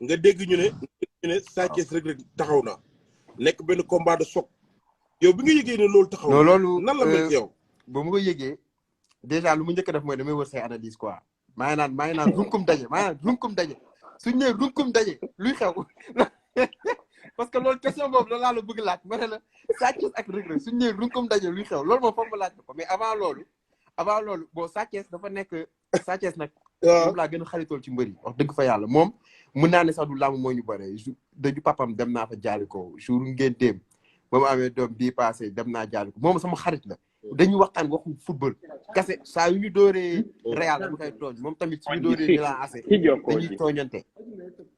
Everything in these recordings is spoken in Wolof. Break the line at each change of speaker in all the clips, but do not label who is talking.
nga dégg ñu ne Sa Thiès Reug Reug taxaw na nekk benn combat de choc yow bi nga yëgee ne loolu taxaw na
loolu
nan la mel ci yow
ba mu ko yëgee déjà lu mu njëkk a def mooy damay wër say analyse quoi maa ngi naan runkum daje suñu nee runkum daje luy xew parce que loolu question boobu loolu laa la bëgg laaj ma ne la Sa Thiès ak Reug Reug suñu nee runkum daje luy xew loolu moom foog ma laaj ko mais avant loolu bon Sa Thiès dafa nekk Sa Thiès nag moom laa gën a xaritool ci mbër yi wax dëgg fa yàlla moom mun naa ne sax du làmb moo ñu bare daju papam dem naa fa jaali ko jour ngénteem ba mu amee doom bii passé dem naa jaali ko moom sama xarit la dañuy waxtaan waxu football kase saa yu ñu dooree Real dama koy tooñ moom tamit su ñu dooree Milan AC dañuy tooñante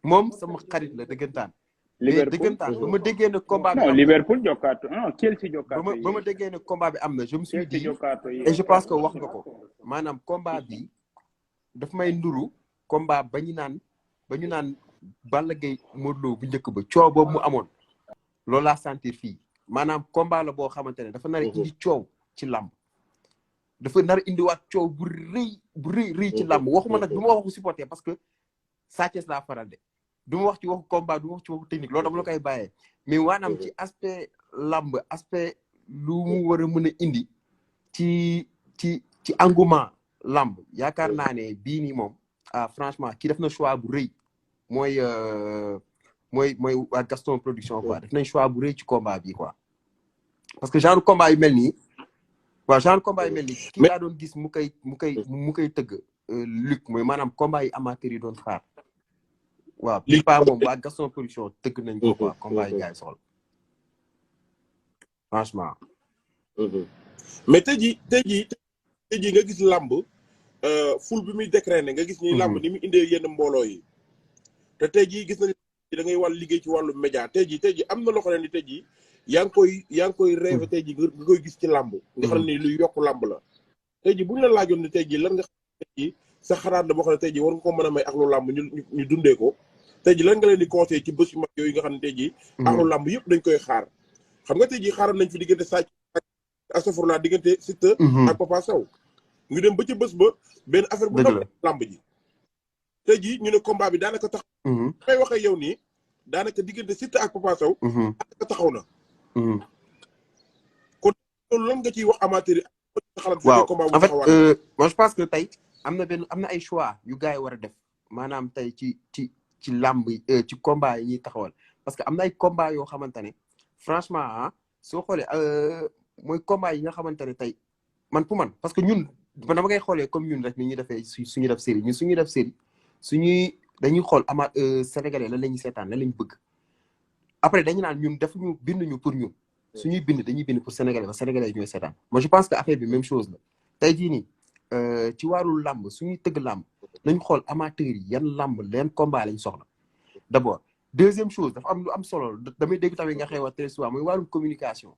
moom sama xarit la dëggantaan mais dëggantaan ba ma déggee ne combat bi
non Liverpool jokkaatu non Chelsea jokkaatu
ba ma déggee ne combat bi am na je me suis dit et je pense que wax nga ko maanaam combat bi daf may nduru combat ba ñu naan Balla Gaye Modou Lo bu njëkk ba coow boobu mu amoon loolu laa sentir fii maanaam combat la boo xamante ne dafa nar a indi coow ci làmb dafa nar a indiwaat coow bu rëy ci làmb waxuma nag du ma waxu supporter parce que Sa Thiès laa faral de du ma wax ci waxu combat du ma wax ci waxu technique loolu dama la koy bàyyee mais waanaam ci aspect làmb aspect lu mu war a mën a indi ci engouement làmb yaakaar naa ne bii nii moom franchement kii def na choix bu rëy mooy waa Gaston production quoi def nañ choix bu rëy ci combat bi quoi parce que genre combat yu mel nii kii laa doon gis mu koy tëgg Luc mooy maanaam combat yi amateur yi doon xaar waaw bi pas moom waa Gaston production tëgg nañ ko quoi combat yi gars yi soxla franchement
mais tey jii nga gis làmb ful bi muy décréné nga gis ni làmb ni mu indee yenn mbooloo yi te tey jii gis nañ da ngay wàll liggéey ci wàllu média tey jii am na loo xam ne ni tey jii yaa ngi koy rêvé tey jii nga koy gis ci làmb nga xam ne ni luy yokk làmb la tey jii bu ñu la laajoon ne tey jii lan nga xam ne tey jii sa xalaat la boo xam ne tey jii war nga ko mën a may ak lu làmb ñu dundee ko tey jii lan nga leen di conseillé ci bés yu mag yooyu nga xam ne tey jii ak lu làmb yëpp dañ koy xaar xam nga tey jii xaaral nañ fi diggante Sa Thiès ak astafurlah diggante Siteu ak Papa Sow ñu dem ba ca bés ba benn affaire bu ndaw làmb ji tey jii ñu ne combat bi daanaka tax may wax ak yow nii daanaka diggante Siteu ak Papa Sow daanaka taxaw na kon loolu lan nga ciy wax amateur yi xalaat
waaw en fait moi je pense que tey am na ay choix yu gars yi war a def maanaam tey ci làmb ci combat yi ñuy taxawal parce que am na ay combat yoo xamante ne franchement soo xoolee mooy combat yi nga xamante ne tey man pour man parce que ñun dama ngay xoolee comme ñun rek ni ñuy defee suñu def série ñun suñuy def série dañuy xool amaat sénégalais lan la ñuy seetaan lan lañ bëgg après dañu naan ñun binduñu pour ñun suñuy dañuy bind pour sénégalais ba sénégalais ñooy seetaan moi je pense que affaire bi même chose la tey jii nii ci wàllu làmb suñuy tëgg làmb nañ xool amateurs yi yan làmb leen combat lañ soxla d'abord deuxième chose dafa am lu am solo damay dégg tamit nga xew a très souvent mooy wàllum communication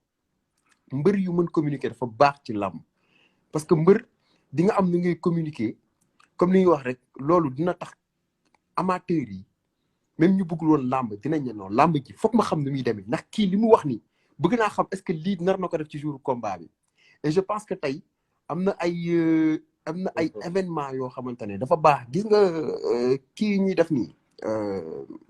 mbër yu mën communiquer dafa baax ci làmb parce que mbër di nga am nu ngay communiquer comme li ñuy wax rek loolu dina tax amateurs yi même ñu bëggul woon làmb dinañ ne noonu làmb ji foog ma xam nu muy demee ndax kii li mu wax nii bëgg naa xam est-ce que lii nar na ko def ci jour combat bi et je pense que tey am na ay événement yoo xamante ne dafa baax gis nga kii ñuy def nii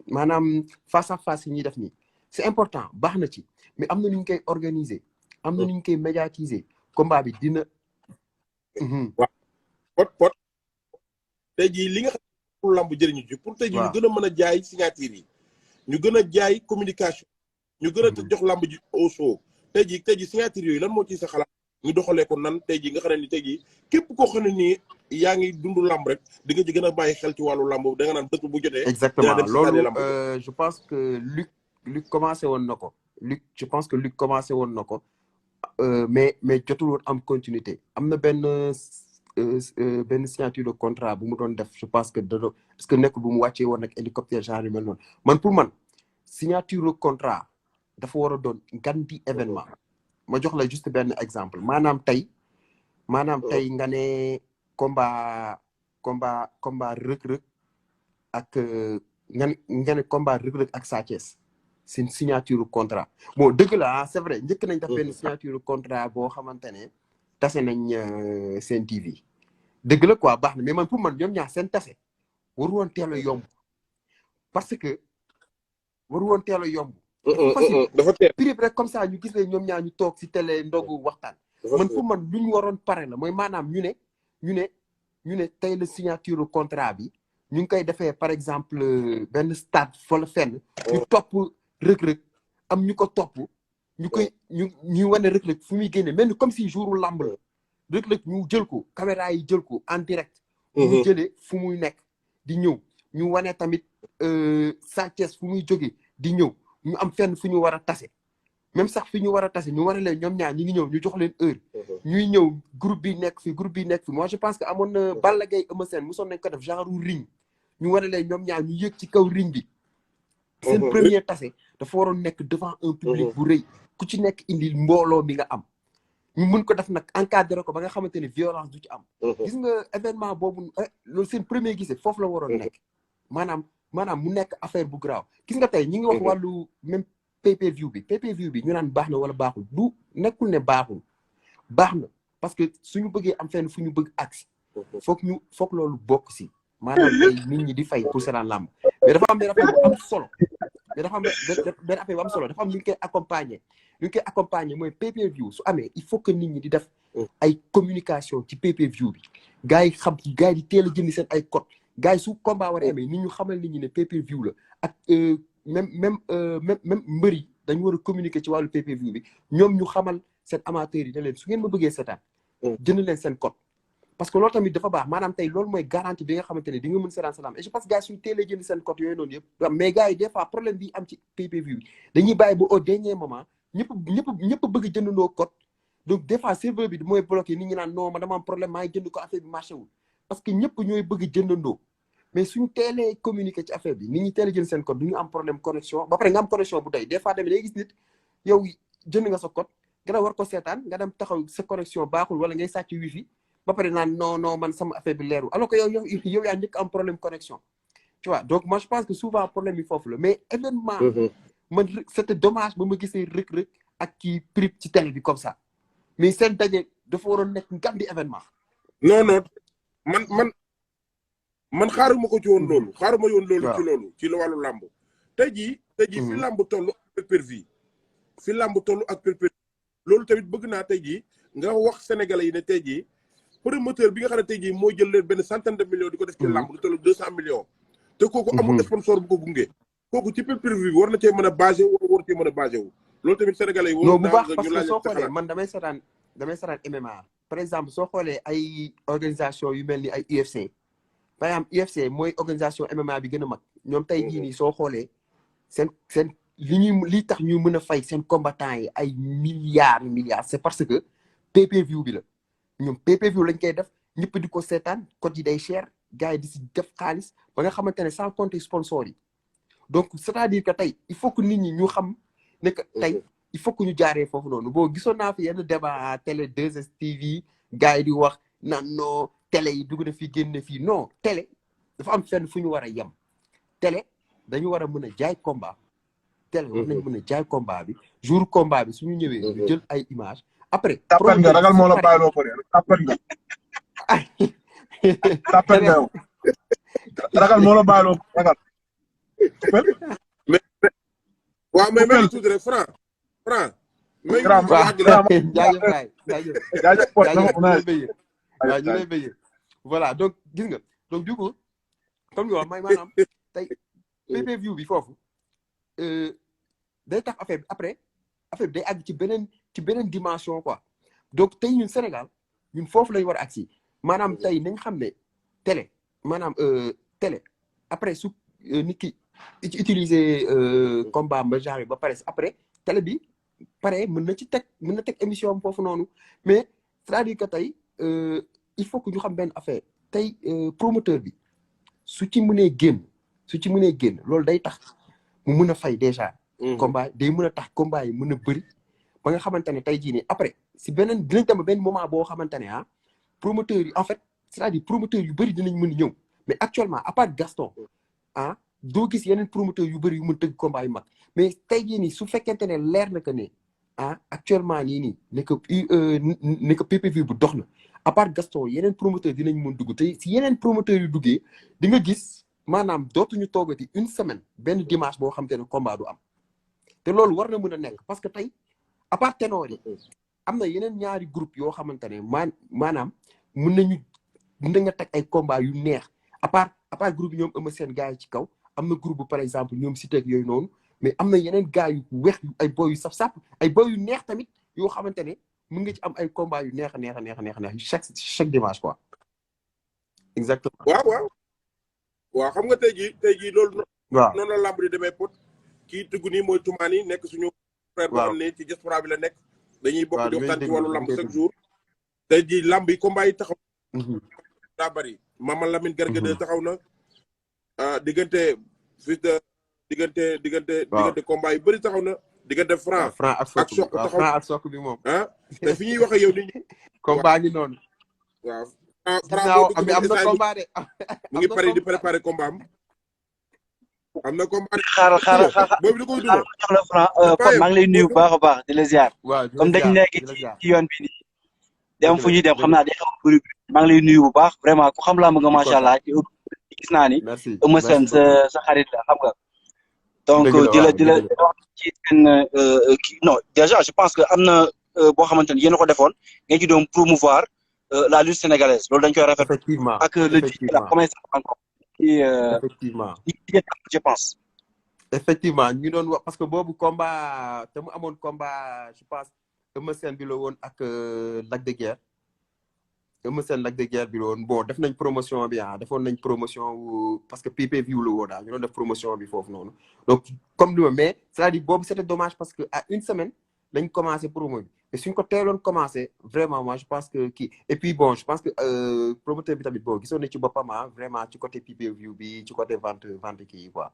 maanaam face à face yi ñuy def nii c'est important baax na ci mais am na nu ñu koy organiser am na nu ñu koy médiatiser combat bi dina.
waaw pot tey jii li nga xam ne pour lamb jëriñu ci pour tey jii ñu gën a mën a jaay signature yi ñu gën a jaay communication ñu gën a jox lamb ji au show tey jii signature yooyu lan moo ci sa xalaat ñu doxalee ko nan tey jii nga xam ne ni tey jii képp koo xam ne nii yaa ngi dund lamb rek di nga ci gën a bàyyi xel ci wàllu lamb da nga naan dëkk bu jotee.
exactement loolu je pense que Luc commencé woon na ko je pense que Luc commencé woon na ko mais jotul woon am continuité am na benn signature de contrat bu mu doon def je pense que est-ce que nekk bu mu wàccee woon nag hélicoptère genre yu mel noonu man pour man signature de contrat dafa war a doon gan di événement ma jox la juste benn exemple maanaam tey nga ne combat Reug-Reug ak nga ne combat Reug-Reug ak Sa Thiès c'est une signature contrat bon dëgg la c'est vrai njëkk nañ def benn signature contrat boo xamante ne tase nañ seen TV dëgg la quoi baax na mais man pour man ñoom ñaar seen tase waru woon teel a yomb parce que waru woon teel a yomb. dafa facile
dafa teel
prix rek comme ça ñu gis ne ñoom ñaar ñu toog si télé ndogu waxtaan. man pour man lu ñu waroon pare la mooy maanaam ñu ne tey la signature contrat bi ñu ngi koy defee par exemple benn stade wala fenn. ñu topp Reug-Reug am ñu ko topp. ñu wane Reug-Reug fu muy génne mel ni comme si jouru lamb la. Reug-Reug ñu jël ko caméra yi jël ko en direct. ñu jëlee fu muy nekk di ñëw ñu wane tamit Sa Thiès fu muy jógee di ñëw ñu am fenn fu ñu war a tase. même sax fi ñu war a tase ñu war a leen ñoom ñaar ñi ngi ñëw ñu jox leen heure. ñuy ñëw groupe bi nekk fi moi je pense que amoon na Balla Gaye Eumeu Sène mosoon nañ ko def genre ring ñu war a leen ñoom ñaar ñu yëg ci kaw ring bi. seen premier tase dafa waroon nekk devant un public bu rëy ku ci nekk indi mbooloo mi nga am. ñu mën ko def nag encadré ko ba nga xamante ne violence du ci am. gis nga événement boobu loolu seen premier gisee foofu la waroon nekk. maanaam mu nekk affaire bu grave gis nga tey ñi ngi wax wàllu même PPV bi ñu naan baax na wala baaxul du nekkul ne baaxul baax na parce que suñu bëggee am fenn fu ñu bëgg agsi foog loolu bokk si maanaam tey nit ñi di fay pour seetaan làmb mais dafa am benn affaire bu am solo dafa am benn affaire bu am solo dafa am lu ñu koy accompagner mooy PPV su amee il faut que nit ñi di def ay communication ci PPV bi gars yi di teel a jënd seen ay code gars yi su combat war a amee nit ñu xamal nit ñi ne PPV la ak même mbër yi dañu war a communiquer ci wàllu PPV bi ñoom ñu xamal seen amateurs yi ne leen su ngeen ma bëggee seetaan jënd leen seen code parce que loolu tamit dafa baax maanaam tey loolu mooy garantie bi nga xamante ne di nga mën seetaan salaam et je pense gars yi suñu teelee jënd seen code yooyu noonu yëpp mais gars yi des fois problème bi am ci PPV bi dañuy bàyyi ba au dernier moment ñëpp bëgg jëndandoo code donc des fois serveur bi mooy bloqué nit ñi naan non ma dama am problème maa ngi jënd ko affaire bi marché wul parce que ñëpp ñooy bëgg jëndandoo mais suñu teelee communiquer ci affaire bi nit ñi teel a jël seen code du ñu am problème connexion ba pare nga am connexion bu doy des fois tamit day gis nit yow jënd nga sa code nga war ko seetaan nga dem taxaw sa connexion baaxul wala ngay sàcc wifi ba pare naan non man sama affaire bi leerul alors que yow yaa njëkk am problème connexion tu vois donc moi je pense que souvent problème bi foofu la mais événement man c'était dommage ba ma gisee Reug-Reug ak kii prip ci télé bi comme ça mais seen daje dafa waroon nekk ngan di événement
non man xaaruma ko ci woon loolu xaaruma yoon loolu ci loolu ci la wàllu làmb tey jii fi làmb toll ak pay-per-view fi làmb toll ak pay-per-view loolu tamit bëgg naa tey jii nga wax sénégalais yi ne tey jii promoteur bi nga xam ne tey jii mooy jël leen benn centaine de millions di ko def ci làmb lu toll 200 millions te kooku amul sponsor bu ko gunge kooku ci pay-per-view bi war na cee mën a basé wu war cee mën a basé wu loolu tamit sénégalais yi
non bu baax parce que soo xoolee man damay seetaan MMA par exemple soo xoolee ay organisation yu mel ni ay UFC par exemple UFC mooy organisation MMA bi gën a mag ñoom tey jii nii soo xoolee seen li tax ñu mën a fay seen combattants yi ay milliards c'est parce que PPV bi la ñoom PPV lañ koy def ñëpp di ko seetaan code yi day cher gars yi di si def xaalis ba nga xamante ne sans compter sponsor yi donc c'est-à-dire que tey il faut que nit ñi ñu xam ne que tey il faut que ñu jaaree foofu noonu boo gisoon naa fi yenn débat télé 2STV gars yi di wax naan non télé yi dugg na fii génn fii non télé dafa am fenn fu ñu war a yem télé dañu war a mën a jaay combat télé war nañ mën a jaay combat bi jour combat bi suñu ñëwee ñu jël ay image après
tàppet nga ragal moo la bàyyiloo bëri tàppet nga tàppet nga yow ragal moo la bàyyiloo ragal
mais waaw mais même tuuti rek Franc
ñu lay bëggee voilà donc gis nga donc du coup comme ñu wax may maanaam tey PPV bi foofu day tax affaire bi après affaire bi day àgg ci beneen dimension quoi donc tey ñun Sénégal ñun foofu lañ war a agsi maanaam tey nañ xam ne télé maanaam télé après su nit ki utiliser combat ba genre ba pare après télé bi pare mën na teg émission am foofu noonu mais c'est-à-dire que tey il faut que ñu xam benn affaire tey promoteur bi su ci mënee génn loolu day tax mu mën a fay déjà combat day mën a tax combat yi mën a bëri ba nga xamante ne tey jii nii après si beneen dinañ dem benn moment boo xamante ne promoteur yi en fait c'est-à-dire promoteur yu bëri dinañ mën a ñëw mais actuellement à part Gaston doo gis yeneen promoteur yu bëri yu mën tëgg combat yu mag mais tey jii nii su fekkente ne leer na que ne actuellement nii ne que PPV bu dox na à part Gaston yeneen promoteur dinañ mën dugg te si yeneen promoteur yu duggee di nga gis maanaam dootuñu toogati une semaine benn dimanche boo xam te ne combat du am te loolu war na mën a nekk parce que tey à part ténor yi am na yeneen ñaari groupe yoo xamante ne maanaam mën nga teg ay combat yu neex à part groupe yi ñoom Eumeu Sène gars yi ci kaw am na groupe bu par exemple ñoom Siteu ak yooyu noonu mais am na yeneen gars yu weex ay boy yu saf-sap ay boy yu neex tamit yoo xamante ne mën nga ci am ay combat yu neex a neex chaque dimanche quoi. exactement.
waaw xam nga tey jii loolu.
waaw
noonu la lamb di demee pot. kii tugg nii mooy Toumani nekk suñu frère boo xam ne ci diaspora bi la nekk. dañuy bokk di waxtaan ci wàllu lamb chaque jour. tey jii lamb yi combat yi taxaw. daa bari Mama Lamine Garga de taxaw na. diggante fils de diggante combat yu bëri taxaw na. diggante Franc
ak Sokh taxaw Franc ak Sokh bi moom.
te fi ñuy wax ak yow nit ñi.
combat ngi noonu.
waaw.
am na combat de.
mu ngi pare di préparer combat am na combat.
xaaral
boobu da koy dundal.
jox la Franc Pod maa ngi lay nuyu bu baax a baax di la ziar.
waaw
comme dañ nekk ci yoon bi nii. dem fu ñuy dem xam naa day xaw a bëri. maa ngi lay nuyu bu baax vraiment ku xam laa nga macha allah ci gis naa ni. Eumeu Sène sa xarit la xam nga. donc di la ci seen non déjà je pense que am na boo xamante ni yéen a ko defoon ngeen ci doon promouvoir la lutte sénégalaise loolu dañ koy rafetlu.
effectivement
ak le la comment ça encore.
effectivement
je pense.
effectivement ñu doon wax parce que boobu combat te mu amoon combat je pense Eumeu Sène bi la woon ak Lac de Guiers. Eumeu Sène Lac de Guiers bi la woon bon def nañ promotion bi defoon nañ promotion parce que PPV la woon ñu doon def promotion bi foofu noonu donc comme li ma mais c'est-à-dire boobu c'était dommage parce que à une semaine lañ commencé promo bi mais suñ ko teeloon commencé vraiment moi je pense que kii et puis bon je pense que promoteur bi tamit bon gisoon na ci boppam vraiment ci côté PPV bi ci côté vente kii quoi.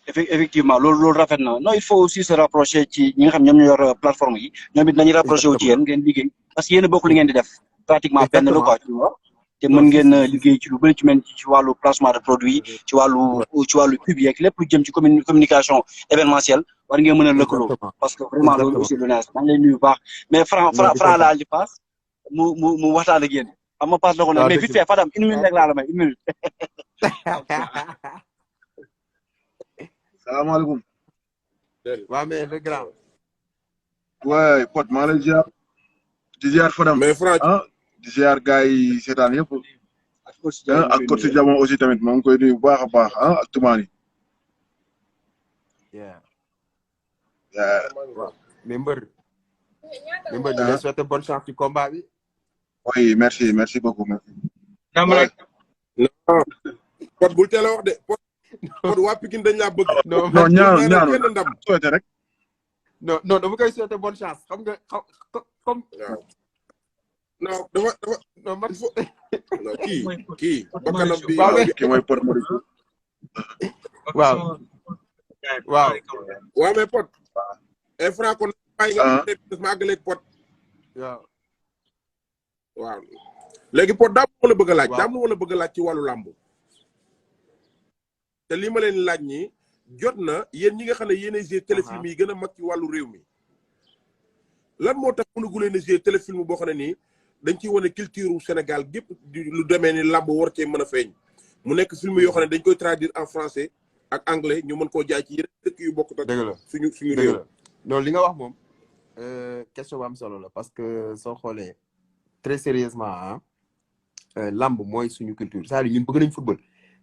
effectivement loolu rafet na non il faut aussi se rapprocher ci ñi nga xam ñoom ñoo yor plateforme yi ñoom it nañu rapproché wu ci yéen ngeen liggéey parce que yéen a bokk li ngeen di def pratiquement benn la quoi tu vois te mën ngeen liggéey ci lu bëri ci mel ci wàllu placement de produit ci wàllu pub yeeg lépp lu jëm ci communication événementielle war ngeen mën a lëkkaloo parce que vraiment loolu aussi lu neex maa ngi lay nuyu bu baax mais Franc laa di passe mu waxtaan ak yéen xam nga passe la ko nag mais vite fait Fadam une minute rek laa la may une minute
salaamaaleykum.
waaw mais le grand.
waay Pod maa lay ziar. di ziar Fadam.
mais Franc
di ziar gars yi seetaan yëpp. ak coach si jamono aussi tamit maa ngi koy nuyu bu baax a baax ak Toumani.
mais mbër. ñu lay souhaiter bonne chance ci combat bi.
oui merci beaucoup merci.
Pod bul teel a wax de Pod waa Pikine dañ laa bëgg.
non ñaanu
ndam
souhaiter rek.
non dama koy souhaiter bonne chance xam nga comme.
non dafa
non man
non kii bakkanam bi
kii mooy Pod Marichou.
waaw
mais Pod. et Franc kon bàyyi nga ma àggaleeg Pod. waaw léegi Pod daa ma la bëgg a laaj. daa ma la bëgg a laaj ci wàllu làmb. te li ma leen laaj ñi jot na yéen ñi nga xam ne yéenay jouer téléfilm yi gën a mag ci wàllu réew mi lan moo tax mënugu leen a jouer téléfilm boo xam ne nii dañ ciy wane culture Sénégal gépp lu demee ni làmb war cee mën a feeñ mu nekk film yoo xam ne dañ koy traduire en français ak anglais ñu mën koo jaay ci yeneen dëkk yu bokk tak suñu réew.
non li nga wax moom question bu am solo la parce que soo xoolee très sérieusement làmb mooy suñu culture c'est-à-dire ñun bëgg nañ football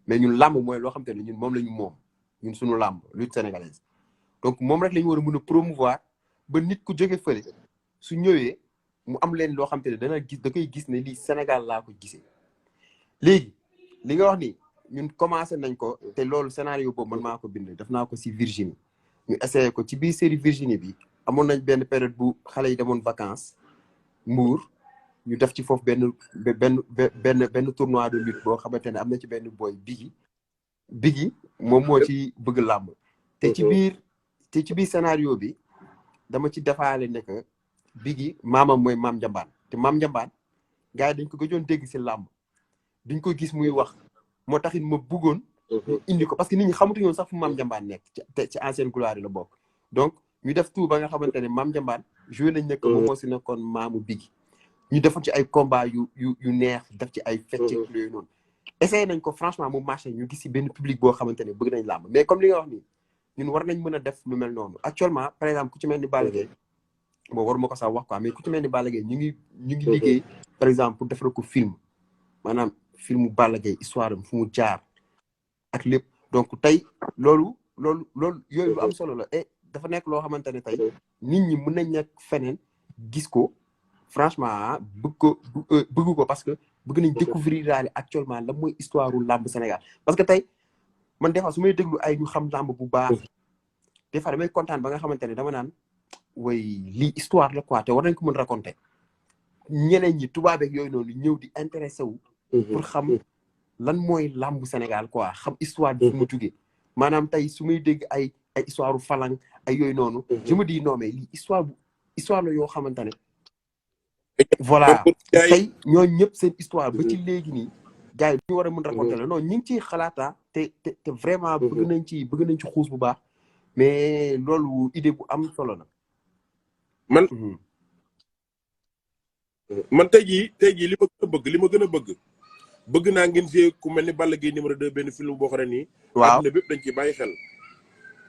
mais ñun làmb mooy loo xam te ne ñun moom la ñu moom ñun suñu làmb lutte sénégalaise donc moom rek la ñu war a mën a promouvoir ba nit ku jóge fële su ñëwee mu am leen loo xam te ne da koy gis ne lii Sénégal laa ko gisee. léegi li nga wax ni ñun commencé nañ ko te loolu scénario boobu man maa ko bind def naa ko si Virginie ñu essayé ko ci biir série Virginie bi amoon nañ benn période bu xale yi demoon vacances Mbour. ñu def ci foofu benn tournoi de lutte boo xamante ne am na ci benn boy Biggi moom moo ci bëgg làmb te ci biir scénario bi dama ci defaale ne que Biggi maamam mooy Maam Njambaan te Maam Njambaan gars yi dañ ko gëjoon dégg si làmb duñ ko gis muy wax moo taxit ma bëggoon indi ko parce que nit ñi xamatuñu woon sax fu Maam Njambaan nekk ci ancienne gloire yi la bokk donc ñu def tout ba nga xamante ne Maam Njambaan joué nañ nekk moom moo si nekkoon maamu Biggi ñu defoon ci ay combat yu neex def ci ay fecc yooyu noonu essayé nañ ko franchement mu marché ñu gis si benn public boo xamante ne bëgg nañ làmb mais comme li nga wax nii ñun war nañ mën a def lu mel noonu actuellement par exemple ku ci mel ni Balla Gaye bon waruma ko sax wax quoi mais ku ci mel ni Balla Gaye ñu ngi liggéey par exemple pour defal ko film maanaam filmu Balla Gaye histoire am fu mu jaar ak lépp donc tey loolu yooyu lu am solo la et dafa nekk loo xamante ne tey nit ñi mën nañ nekk feneen gis ko franchement bëgg ko parce que bëgg nañ découvrir daal actuellement la mooy histoire u làmb Sénégal parce que tey man des fois su may déglu ay ñu xam làmb bu baax des fois damay kontaan ba nga xamante ne dama naan way lii histoire la quoi te war nañ ko mën raconter ñeneen ñi tubaabeeg yooyu noonu ñëw di intéressé wu pour xam lan mooy làmb Sénégal quoi xam histoire bi fu mu jugee maanaam tey su may dégg ay histoire u falang ay yooyu noonu je me dis non mais lii histoire la yoo xamante ne voilà tey ñooñu ñëpp seen histoire ba ci léegi nii gars yi ñu war a mën raconter la non ñu ngi ciy xalaata te vraiment bëgg nañ ci xuus bu baax mais loolu idée bu am solo la
man tey jii li ma gën a bëgg naa ngeen see ku mel ni Balla Gaye numéro 2 benn film boo xam ne nii
waaw
àdduna bépp dañ ci bàyyi xel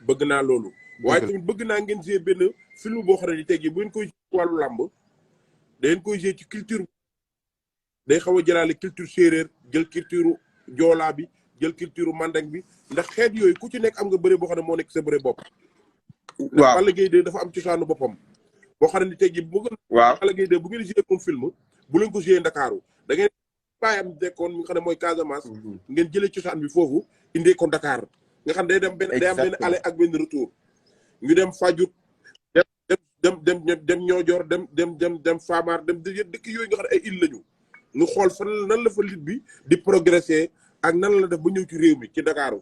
bëgg naa loolu waaye tamit bëgg naa ngeen see benn film boo xam ne nii tey jii bu ngeen koy wàllu làmb da ngeen koy ci culture day xaw a jëlaale culture séeréer jël culture joolaa bi jël culture mandeng bi ndax xeet yooyu ku ci nekk am nga bëre boo xam ne moo nekk sa bëre bopp ndax Balla Gaye 2 dafa am cosaanu boppam boo xam ne ni tey jii bu ngeen Balla Gaye 2 bu ngeen joué moom film bu leen ko joué Ndakaaru da ngeen bàyyam dekkoon mi nga xam ne mooy Casamance ngeen jëlee cosaan bi foofu indee ko Dakar nga xam day dem day am benn aller ak benn retour ñu dem Fadiouth dem Niodior dem Famar dem dëkk yooyu nga xam ne ay île lañu ñu xool fan nan la fa lit bi di progresser ak nan la def ba ñëw ci réew mi ci Dakar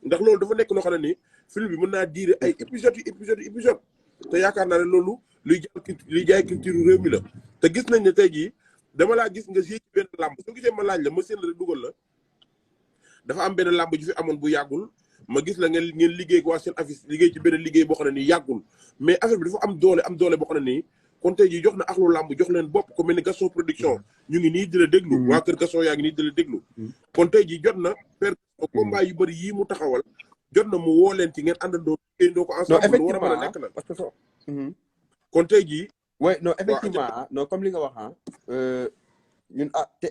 ndax loolu dafa nekk loo xam ne ni film bi mën naa diire ay épisode te yaakaar naa ne loolu luy jaay culture réew mi la te gis nañ ne tey jii dama laa gis nga ci benn làmb soo gisee ma laaj la ma seen la rek dugal la dafa am benn làmb ju fi amoon bu yàggul ma gis la ngeen liggéey ak waa seen affiche liggéey ci benn liggéey boo xam ne nii yàggul mais affaire bi dafa am doole boo xam ne nii kon tey jii jox na axlu làmb jox leen bopp ku mel ni Gaston production ñu ngi nii di la déglu waa kër Gaston yaa ngi nii di la déglu kon tey jii jot na per combat yu bëri yii mu taxawal jot na mu woo leen ci ngeen àndandoo liggéeyandoo ko ensemble lu war a mën a nekk la
parce que
kon tey jii
oui non effectivement non comme li nga wax ñun te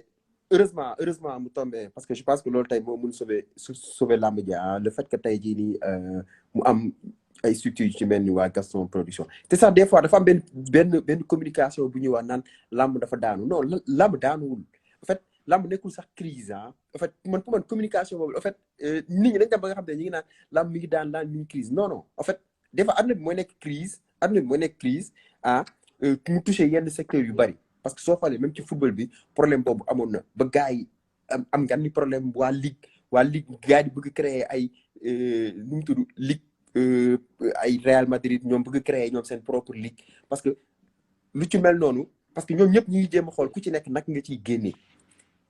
heureusement mu tombé parce que je pense que loolu tey moo mun sauver làmb ji le fait que tey jii nii mu am ay structures yu ci mel ni waa Gaston production te sax des fois dafa am benn communication bu ñuy wax naan làmb dafa daanu non làmb daanuwul en fait làmb nekkul sax crise en fait man pour man communication boobu en fait nit ñi dañ dem ba nga xam ne ñu ngi naan làmb mi ngi daan mi ngi crise non en fait des fois adduna bi mooy nekk crise mu touché yenn secteurs yu bari parce que soo xoolee même ci football bi problème boobu amoon na ba gars yi am nga ni problème waa ligue gars yi bëgg créer ay nu mu tudd ligue ay Real Madrid ñoom bëgg créer ñoom seen propre ligue parce que lu ci mel noonu parce que ñoom ñëpp ñu ngi jéem a xool ku ci nekk nag nga ciy génnee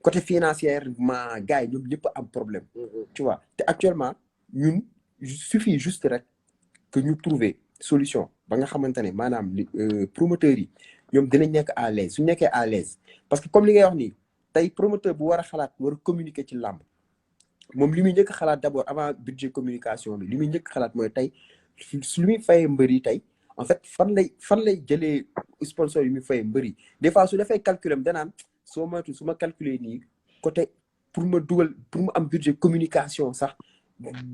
côté financièrement gars yi ñoom ñëpp am problème tu vois te actuellement ñun suffit juste rek que ñu trouver solution ba nga xamante ne maanaam promoteurs yi ñoom dinañ nekk à l'aise suñu nekkee à l'aise parce que comme li ngay wax nii tey promoteur bu war a xalaat war a communiquer ci làmb moom li muy njëkk xalaat d'abord avant budget communication bi li muy njëkk xalaat mooy tey lu muy fayee mbër yi tey en fait fan lay jëlee sponsor yi muy fayee mbër yi des fois su defee calculam danaan soo moytu su ma calculer nii côté pour ma am budget communication sax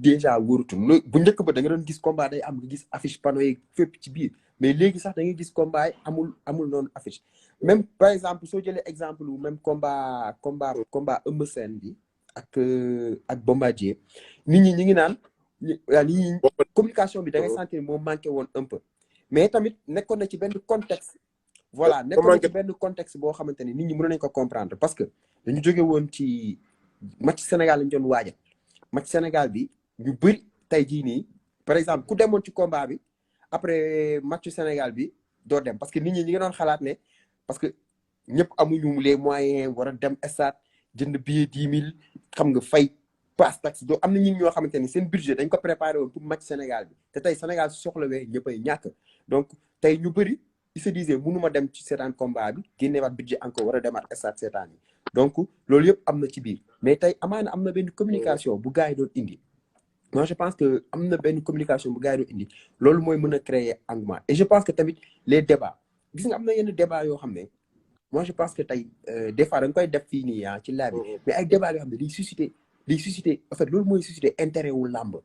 déjà wóorutul bu njëkk ba da nga doon gis combat day am nga gis affiche panneau yi fépp ci biir mais léegi sax da ngay gis combat yi amul noonu affiche même par exemple soo jëlee exemple même combat Eumeu Sène bi ak Bombardier nit ñi ngi naan communication bi da ngay sentir moo manqué woon un peu mais tamit nekkoon na ci benn contexte voilà nekkoon na ci benn contexte boo xamante ni nit ñi mën nañ ko comprendre parce que dañu jóge woon ci match Sénégal lañu doon waajal match Sénégal bi ñu bëri tey jii nii par exemple ku demoon ci combat bi après match Sénégal bi doo dem parce que nit ñi ngi doon xalaat ne parce que ñëpp amuñu les moyens war a dem stade jënd billet 10 000 xam nga fay passe taxe doo am na ñi ñoo xamante ni seen budget dañ ko préparé woon pour match Sénégal bi te tey Sénégal su soxlawee ñëppay ñàkk donc tey ñu bëri ils se disaient mënuma dem ci seetaan combat bi génneewaat budget encore war a demaat stade seetaan yi donc loolu yëpp am na ci biir mais tey amaana am na benn communication bu gars yi doon indi moi je pense que am na benn communication bu gars yi doon indi loolu mooy mën a créer engouement et je pense que tamit les débats gis nga am na yenn débat yoo xam ne moi je pense que tey des fois da nga koy def fii nii ci live bi mais ay débat yoo xam ne day susciter en fait loolu mooy susciter intérêt wu làmb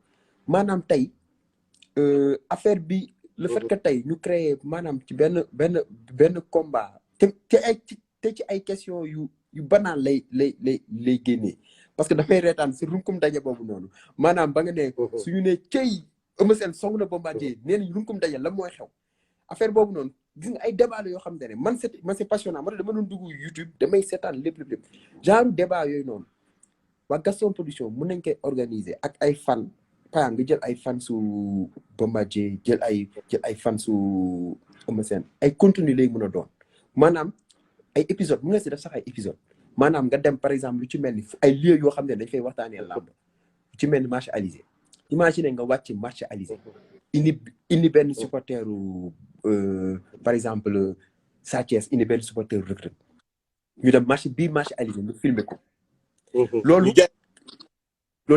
maanaam tey affaire bi le fait que tey ñu créer maanaam ci benn combat te ci ay question yu banaan lay génnee parce que dafay reetaan si runkum daje boobu noonu maanaam ba nga ne suñu ne cëy Eumeu Sène song na Bombardier nee nañ runkum daje la mooy xew affaire boobu noonu gis nga ay débat la yoo xam ne man c'est passionnant man dama doon dugg YouTube damay seetaan lépp genre débat yooyu noonu waa Gaston Production mën nañ koy organiser ak ay fan par nga jël ay fan su Bombardier jël ay fan su Eumeu Sène ay contenu lay mën a doon maanaam ay épisode mu nga si def sax ay épisode maanaam nga dem par exemple lu ci mel ni ay lieux yoo xam ne dañ fay waxtaanee làmb lu ci mel ni marché Alizé imagine nga wàcc marché Alizé indi benn supporteru par exemple Sa Thiès indi benn supporteru Reug Reug ñu dem marché Alizé ñu filmé ko loolu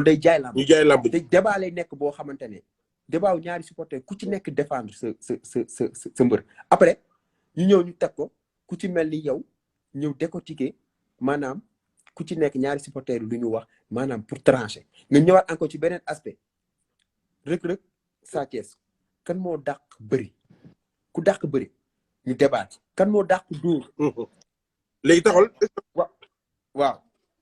day jaay làmb te débat lay nekk boo xamante ne débat wu ñaari supporter ku ci nekk défendre sa mbër après ñu ñëw ñu teg ko ku ci mel ni yow ñëw décortiquer maanaam ku ci nekk ñaari supporter lu ñu wax maanaam pour trancher nga ñëwaat encore ci beneen aspect Reug Reug Sa Thiès kan moo dàq bëri ku dàq bëri ñu débat kan moo dàq dóor
léegi taxal
waaw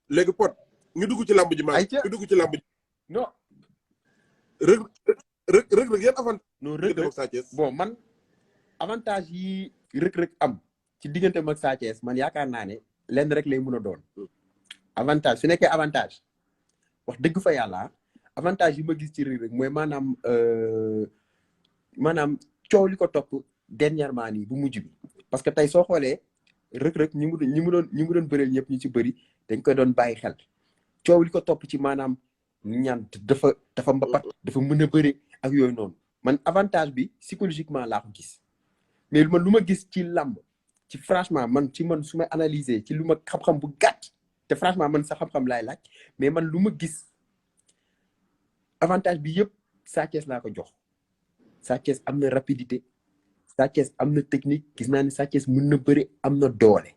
léegi Pod ñu dugg ci làmb ji maa ñu dugg ci làmb ji
non
Reug yan avantage
non Reug Reug
Sa Thiès
bon man avantage yi Reug Reug am ci diggante mag Sa Thiès man yaakaar naa ne lenn rek lay mën a doon avantage su nekkee avantage wax dëgg fa yàlla avantage yi ma gis ci Reug Reug mooy maanaam coow li ko topp dernièrement nii bu mujj bi parce que tey soo xoolee Reug Reug ñi mu doon bëreel ñëpp ñu ci bëri dañ koy doon bàyyi xel coow li ko topp ci maanaam ñaan dafa mbapat dafa mën a bëre ak yooyu noonu man avantage bi psychologiquement laa ko gis mais man lu ma gis ci làmb ci franchement man su may analyser ci lu ma xam-xam bu gàtt te franchement man sa xam-xam laay laaj mais man lu ma gis avantage bi yëpp Sa Thiès laa ko jox Sa Thiès am na rapidité Sa Thiès am na technique gis naa ne Sa Thiès mën na bëre am na doole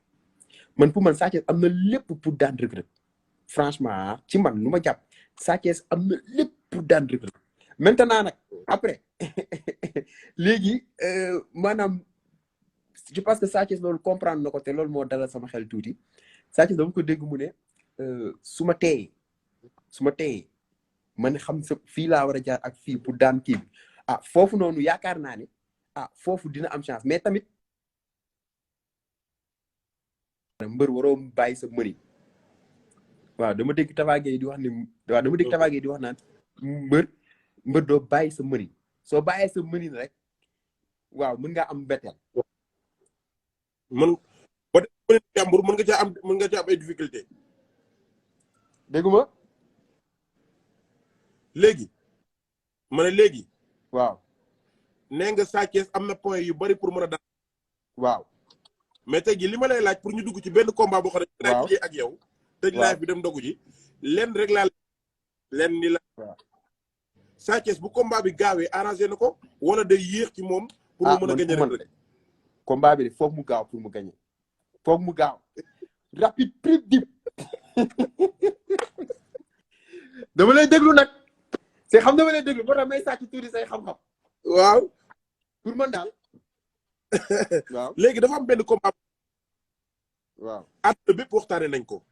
man pour man Sa Thiès am na lépp pour daan Reug Reug franchement ci man lu ma jàpp Sa Thiès am na lépp pour daan Reug Reug maintenant nag après léegi maanaam je pense que Sa Thiès loolu comprendre na ko te loolu moo dalal sama xel tuuti Sa Thiès dama ko dégg mu ne su ma teeyee man xam sa fii laa war a jaar ak fii pour daan kii bi foofu noonu yaakaar naa ne foofu dina am chance mais tamit mbër waroo bàyyi sa mëri waaw dama dégg Tapha Gueye di wax naan mbër doo bàyyi sa mëri soo bàyyee sa mëri rek waaw mën nga am mbetteel
mën ba dee jàmbur mën nga caa am ay difficulté
dégguma
léegi ma ne léegi
waaw
nee nga Sa Thiès am na point yu bari pour mën a daan
waaw
mais tey jii li ma lay laaj pour ñu dugg ci benn combat boo xam ne dinaa liggéey ak yow tëj live bi dem dogu ji lenn rek laa lenn ni la Sa Thiès bu combat bi gaawee arrangé na ko wala day yéex ci moom pour mu mën a gagner rek
combat bi de foog mu gaaw pour mu gagner foog mu gaaw rapide prip dip dama lay déglu nag c'est xam dama lay déglu moo tax may sàcc tuuti say xam-xam
waaw
pour man daal waaw
léegi dafa am benn combat
waaw
àdduna bépp waxtaane nañ ko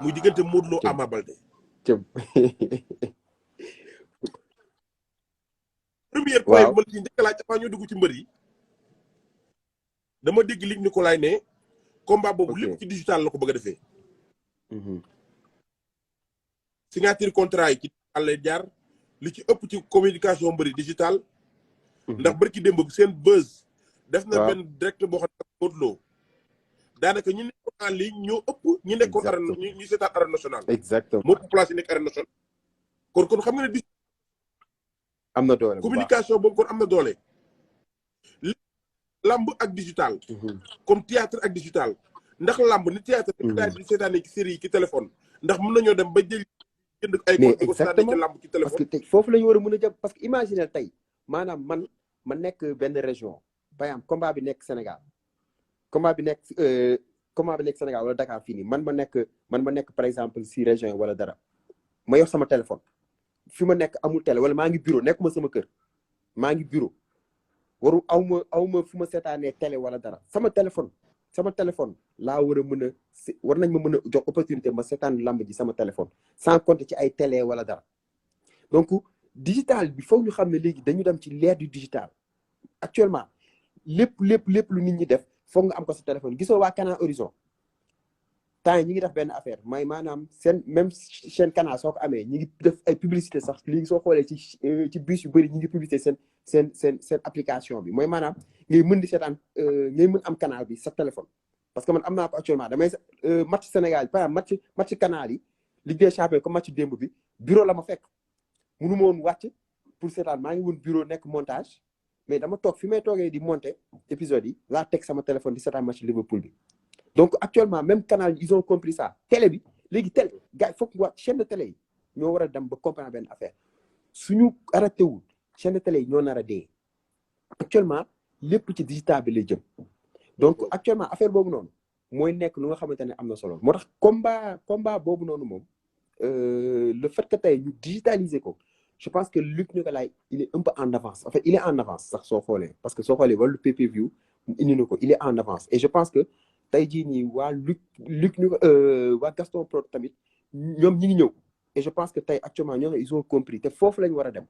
muy diggante Modou Lo Ama Baldé première point bi ma la ci njëkk a laaj avant ñu dugg ci mbër yi dama dégg Luc Nicolaï ne combat boobu lépp ci digital la ko bëgg a defee signature contrat yi ci digital lay jaar li ci ëpp ci communication mbëri digital ndax bërki démb seen buzz def na benn direct boo xam ne Modou Lo daanaka ñu nekkoon en ligne ñoo ëpp ñu nekkoon arène ñu seetaan arène nationale
exactement
moo ëpp place yi nekk arène nationale kon xam nga ne
am na doole
communication boobu kon am na doole lamb ak digital comme théâtre ak digital ndax lamb ni théâtre daal di seetaane ci série yi ci téléphone ndax mën nañoo dem ba jënd ay
mais
code di ko seetaane ci
exactement
lamb ci
parce
téléphone.
que tey foofu la ñu war a mën a jëm parce que imaginer tey maanaam man ma nekk benn région par exemple combat bi nekk Sénégal combat bi nekk Sénégal wala Dakar fii nii man ma nekk par exemple si région yi wala dara ma yor sama téléphone fi ma nekk amul télé wala maa ngi bureau nekkuma sama kër maa ngi bureau aw ma fu ma seetaanee télé wala dara sama téléphone laa war a mën a war nañ ma mën a jox opportunité ma seetaan lamb ji sama téléphone sans compter ci ay télé wala dara donc digital bi foog ñu xam ne léegi dañu dem ci l'ère du digital actuellement lépp lu nit ñi def foog nga am ko sa téléphone gisoo waa Canal Horizon temps yi ñi ngi def benn affaire may maanaam seen même chaîne Canal soo ko amee ñi ngi def ay publicité sax léegi soo xoolee ci bus yu bëri ñi ngi publicité seen application bi mooy maanaam ngay mën di seetaan ngay mën am canal bi sa téléphone parce que man am naa ko actuellement damay match Sénégal par exemple match canal yi Ligue des Champions comme match démb bi bureau la ma fekk mënu ma woon wàcc pour seetaan maa ngi woon bureau nekk montage mais dama toog fi may toogee di monter épisode yi laa teg sama téléphone di seetaan match Liverpool bi donc actuellement même canal ils ont compris ça télé bi léegi télé gars yi foog nga chaîne de télé yi ñoo war a dem ba comprendre benn affaire suñu arrêté wul chaîne de télé yi ñoo nar a dee actuellement lépp ci digital bi lay jëm donc actuellement affaire boobu noonu mooy nekk lu nga xamante ne am na solo moo tax combat boobu noonu moom le fait que tey ñu digitaliser ko je pense que Luc Nicolaï il est un peu en avance en fait il est en avance sax soo xoolee parce que soo xoolee wàllu pay-per-view indi na ko il est en avance et je pense que tey jii nii waa waa Gaston Pro tamit ñoom ñi ngi ñëw et je pense que tey actuellement ñoo ils ont compris te foofu lañu war a dem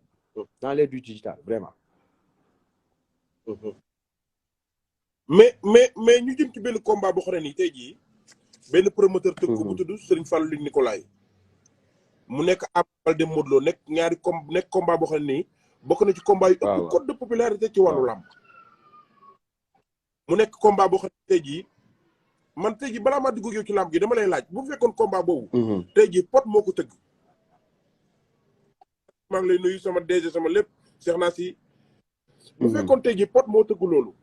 dans l'ère du digital vraiment.
mais ñu jëm ci benn combat boo xam ne nii tey jii benn promoteur tëgg ko bu tudd Serigne Fallou Luc Nicolaï mu nekk Ama Baldé Modou Lô nekk ñaari combat boo xam ne nii bokk na ci combat yu ëpp code de popularité ci wàllu làmb mu nekk combat boo xam ne tey jii man tey jii balaa maa dugg yow ci làmb gi dama lay laaj bu fekkoon combat boobu tey jii Pod moo ko tëgg maa ngi lay nuyu sama DG sama lépp Cheikh Nassi bu fekkoon tey jii Pod moo tëgg loolu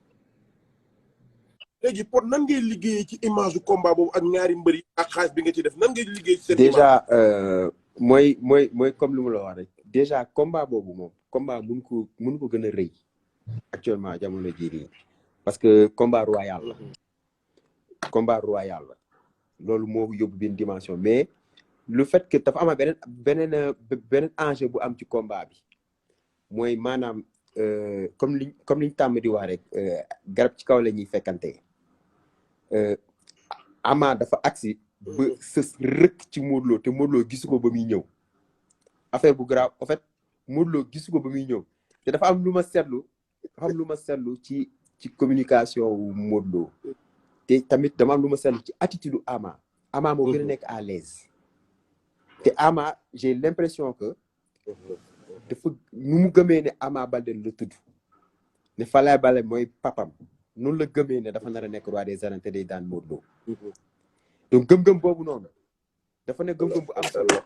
léegi Pod nan ngay liggéeyee ci image du combat boobu ak ñaari mbër yi ak xaalis bi nga ci def nan ngay liggéey ci seen
déjà mooy comme lu mu la wax rek déjà combat boobu moom combat mun ko gën a rëy actuellement jamono jii nii parce que combat royal la loolu moo yóbbu benn dimension mais le fait que dafa ama beneen enjeu bu am ci combat bi mooy maanaam comme liñ tàmm di wax rek garab ci kaw la ñuy fekkante Ama dafa agsi ba sës rëkk ci Modou Lô te Modou Lô gisu ko ba muy ñëw affaire bu grave en fait Modou Lô gisu ko ba muy ñëw te dafa am lu ma seetlu ci communication wu Modou Lô te tamit dama am lu ma seetlu ci attitude u Ama moo gën a nekk à l'aise te Ama j'ai l'impression que dafa nu mu gëmee ne Ama Baldé la tudd ne Falaye Baldé mooy papam noonu la gëmee ne dafa nar a nekk roi des arènes te day daan Modou Lô donc gëm-gëm boobu noonu dafa ne gëm-gëm bu am solo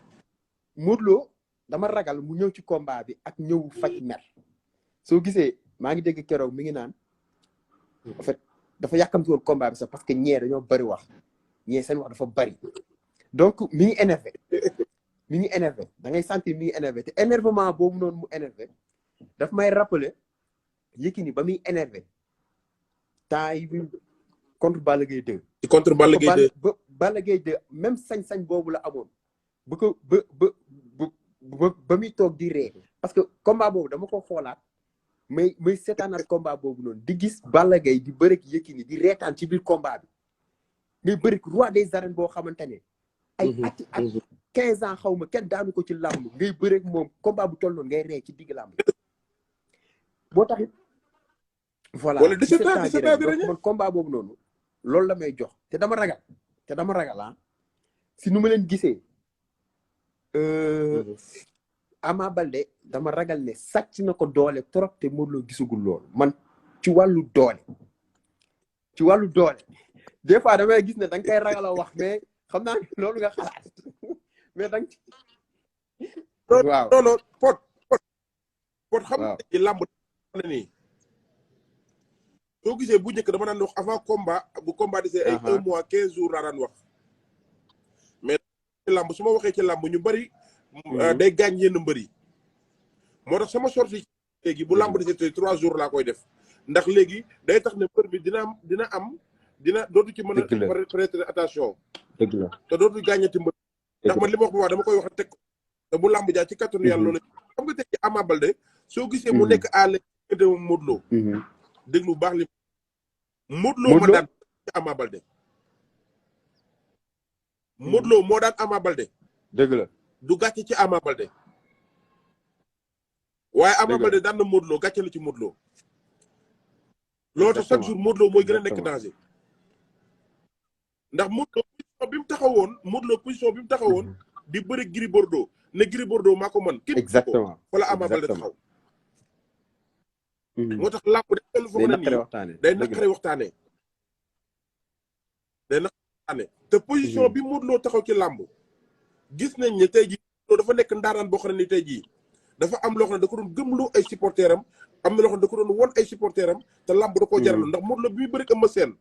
Modou Lô dama ragal mu ñëw ci combat bi ak ñëw faj mer soo gisee maa ngi dégg keroog mi ngi naan en fait dafa yàkkamti woon combat bi sax parce que ñee dañoo bari wax ñee seen wax dafa bari donc mi ngi énervé da ngay sentir mi ngi énervé te énervement boobu noonu mu énervé daf may rappeler Yékini ba muy énervé temps yi bi contre Balla Gaye 2
ci contre Balla Gaye 2
ba Balla Gaye 2 même sañ-sañ boobu la amoon ba muy toog di ree parce que combat boobu dama ko xoolaat may seetaanaat combat boobu noonu di gis Balla Gaye di bëreeg Yékini di reetaan ci biir combat bi ngay bëreeg roi des arènes boo xamante ne ay ati at 15 ans xaw ma kenn daanu ko ci làmb ngay bëreeg moom combat bu toll noonu ngay ree ci digg làmb boo taxit voilà
wala 17 ans
man combat boobu noonu loolu la may jox te dama ragal si nu ma leen gisee Ama Baldé dama ragal ne sàcc na ko doole trop te Modou Lô gisugul loolu man ci wàllu doole des fois damay gis ne da nga koy ragal a wax mais xam naa loolu nga xalaat mais da nga
waaw non Pod xam nga ci làmb na nii soo gisee bu njëkk dama daan wax avant combat bu combat di ay 1 mois 15 jours laa daan wax mais ci làmb su ma waxee ci làmb ñu bari day gaañ yenn mbër yi moo tax sama sortie léegi bu làmb di 3 jours laa koy def ndax léegi day tax ne mbër bi dina dootu ci mën a prêter attention
dëgg la
te dootu gaañati mbër ndax man li ma wax bu baax dama koy wax teg te bu làmb jaa ci kattanu yàlla loolu xam nga teg ci Ama Baldé soo gisee mu nekk à l'aise moom Modou Lo déglu baax li Modou Lo ma daan ci Ama Baldé Modou Lo moo daan Ama Baldé
dëgg la
du gàcce ci Ama Baldé waaye Ama Baldé daan na Modou Lo gàcce la ci Modou Lo loolu tax chaque jour Modou Lo mooy gën a nekk danger ndax Modou Lo position bi mu taxawoon Modou Lo position bi mu taxawoon di bëri Gris Bordeaux ne Gris Bordeaux maa ko mën kenn
exactement
fa la Ama Baldé taxaw moo tax làmb day toll foofu na nii day naqare waxtaane te position bi Modou Lo taxaw ci làmb gis nañ ne tey jii dafa nekk ndaaraan boo xam ne ni tey jii dafa am loo xam ne da ko doon gëmloo ay supporteram am na loo xam ne da ko doon won ay supporteram te làmb da koo jaraloon ndax Modou Lo bi muy bëri Eumeu Sène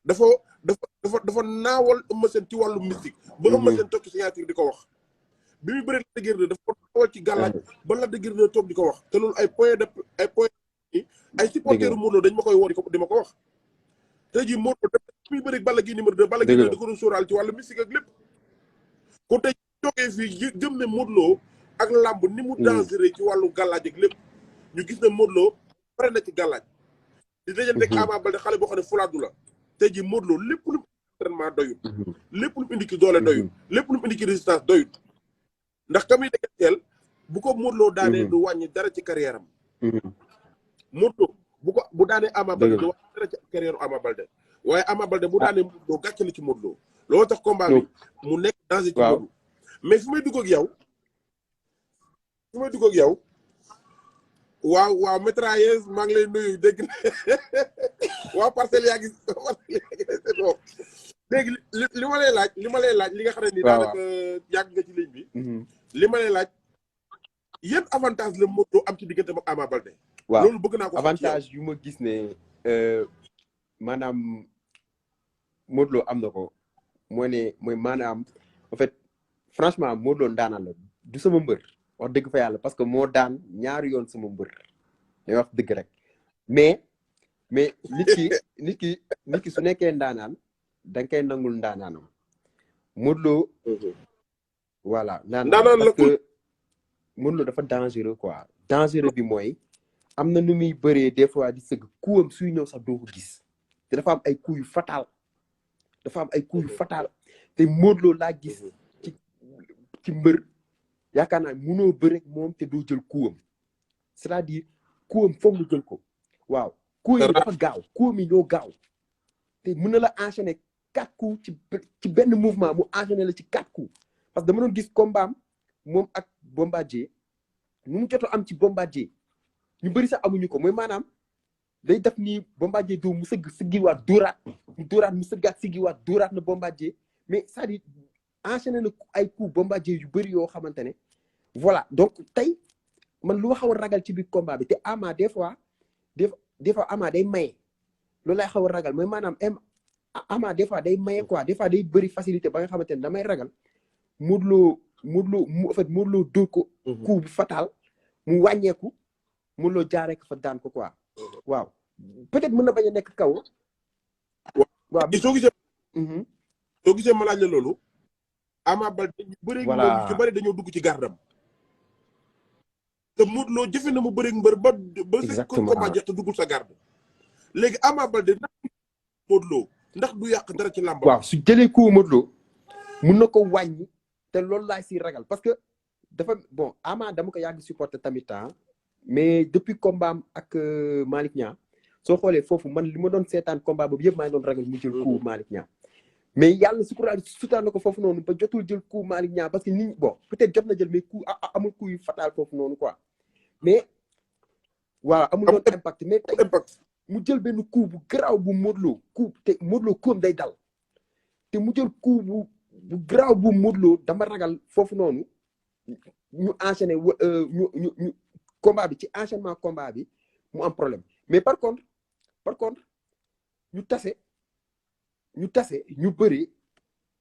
dafa naawal Eumeu Sène ci wàllu mystique ba Eumeu Sène toog ci signature di ko wax bi muy bëri Lac de Guiers 2 dafa ko naawal ci gàllaaj ba Lac de Guiers 2 toog di ko wax te loolu ay point ay supporteru Modou Lo dañ ma koy woo di ma ko wax tey jii Modou Lo bi muy bëri Balla Gaye numéro 2 Balla Gaye 2 da ko doon sóoraal ci wàllu mystique ak lépp kon tey jógee fii jëm ne Modou Lo ak làmb ni mu dangereux ci wàllu gàllaaj ak lépp ñu gis ne Modou Lo pare na ci gàllaaj di dajanteeg Ama Baldé xale boo xam ne fulaadu la tey jii Modou Lo lépp lu entraînement doyut lépp lu indi ki doole doyut lépp lu indi ki résistance doyut ndax ka muy deganteel bu ko Modou Lo daanee du wàññi dara ci carrière am Modou Lo bu daanee Ama Baldé du wàññi dara ci carrière Ama Baldé waaye Ama Baldé bu daanee Modou Lo gàcce la ci Modou Lo loolu tax combat bi mu nekk danger ci Modou mais fi may dugg ak yow waaw mitrailleuse maa ngi lay nuyu dégg waaw parcelle yaa ngi léegi li ma lay laaj li nga xam ne nii daanaka yàgg nga ci ligne bi li ma lay laaj yéen avantage la Modou Lo am ci diggante ak Ama Baldé
waaw
loolu bëgg naa ko
avantage yu ma gis ne maanaam Modou Lo am na ko mooy maanaam en fait franchement Modou Lo ndaanaan la du sama mbër wax dëgg fa yàlla parce que moo daan ñaari yoon sama mbër day wax dëgg rek mais nit ki su nekkee ndaanaan da nga koy nangul ndaanaanam Modou Lo voilà ndaanaan parce que Modou Lo dafa dangereux quoi dangereux bi mooy am na nu muy bëree des fois di sëgg kuwam suy ñëw sax doo ko gis te dafa am ay coups yu fatal te Modou Lo laa gis ci mbër yaakaar naa munoo bëre moom te doo jël kuwam c'est-à-dire kuwam foog nga jël ko waaw kuwam yi dafa gaaw kuwam yi ñoo gaaw te mën na la enchaîner 4 coups ci benn mouvement mu enchaîner la ci 4 coups parce que dama doon gis combat am moom ak Bombardier nu mu jot am ci Bombardier ñu bëri sax amuñu ko mooy maanaam day def nii Bombardier doo mu sëgg siggiwaat dóoraat mu sëggaat siggiwaat dóoraat na Bombardier mais c'est-à-dire enchaîné na ay coups Bombardier yu bëri yoo xamante ne voilà donc tey man lu ma xaw a ragal ci biir combat bi te Ama des fois Ama day maye loolu lay xaw a ragal mooy maanaam Ama des fois day maye quoi des fois day bëri facilité ba nga xamante ne damay ragal Modou Lo en fait Modou Lo dóor ko coup bu fatal mu wàññeeku Modou Lo jaaree ko fa daan ko quoi waaw peut-être mën na bañ a nekk kaw waaw
soo gisee ma laaj la loolu Ama Baldé ñu bëri moom ci bëri dañoo dugg ci gardam te Modou Lo jëfe na mu bëri mbër ba sa combat jeex te duggul sa garde léegi Ama Baldé ndax Modou Lo ndax du yàq dara ci làmb
waaw su jëlee coup Modou Lo mun na ko wàññi te loolu laay si ragal parce que dafa bon Ama dama ko yàgg supporter tamit mais depuis combat am ak Malick Niang soo xoolee foofu man li ma doon seetaan combat boobu yëpp maa ngi doon ragal mu jël coup Malick Niang mais yàlla sutaan na ko foofu noonu ba jotul jël coup Malick Niang parce que nit bon peut-être jot na jël mais coup amul coup yu fatal foofu noonu quoi mais waaw amul woon impact mais tey mu jël benn coup bu garaaw bu Modou Lo coup te Modou Lo kuam day dal te mu jël coup bu garaaw bu Modou Lo dama ragal foofu noonu ñu enchaîner ñu combat bi ci enchaînement combat bi mu am problème mais par contre par contre ñu tase ñu bëri